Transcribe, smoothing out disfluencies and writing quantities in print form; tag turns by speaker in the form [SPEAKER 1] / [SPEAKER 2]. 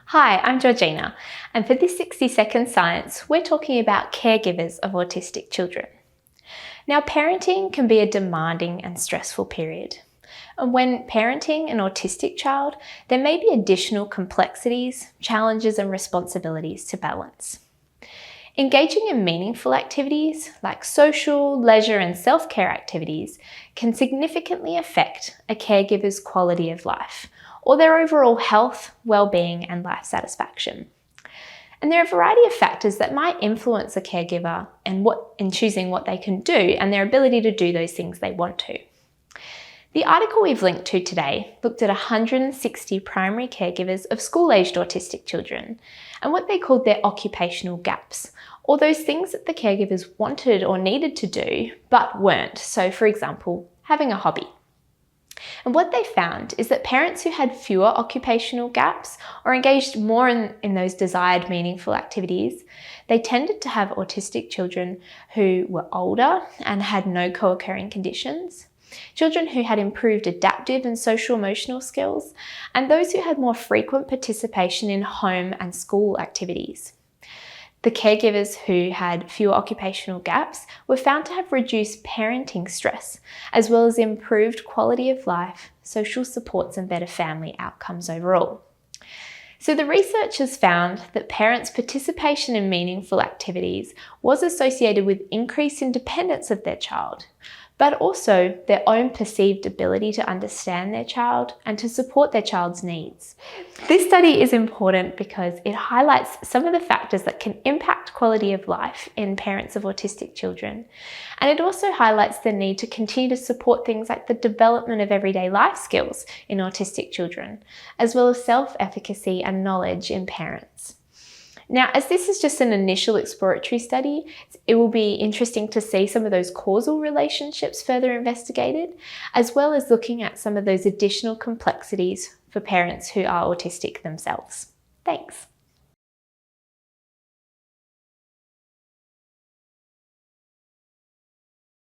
[SPEAKER 1] Hi, I'm Georgina, and for this 60-second science, we're talking about caregivers of autistic children. Now, parenting can be a demanding and stressful period. And when parenting an autistic child, there may be additional complexities, challenges, and responsibilities to balance. Engaging in meaningful activities like social, leisure, and self-care activities can significantly affect a caregiver's quality of life or their overall health, well-being, and life satisfaction. And there are a variety of factors that might influence a caregiver in choosing what they can do and their ability to do those things they want to. The article we've linked to today looked at 160 primary caregivers of school-aged autistic children and what they called their occupational gaps, or those things that the caregivers wanted or needed to do but weren't. So, for example, having a hobby. And what they found is that parents who had fewer occupational gaps or engaged more in those desired meaningful activities, they tended to have autistic children who were older and had no co-occurring conditions, children who had improved adaptive and social emotional skills, and those who had more frequent participation in home and school activities. The caregivers who had fewer occupational gaps were found to have reduced parenting stress, as well as improved quality of life, social supports, and better family outcomes overall. So the researchers found that parents' participation in meaningful activities was associated with increased independence of their child, but also their own perceived ability to understand their child and to support their child's needs. This study is important because it highlights some of the factors that can impact quality of life in parents of autistic children. And it also highlights the need to continue to support things like the development of everyday life skills in autistic children, as well as self-efficacy and knowledge in parents. Now, as this is just an initial exploratory study, it will be interesting to see some of those causal relationships further investigated, as well as looking at some of those additional complexities for parents who are autistic themselves. Thanks.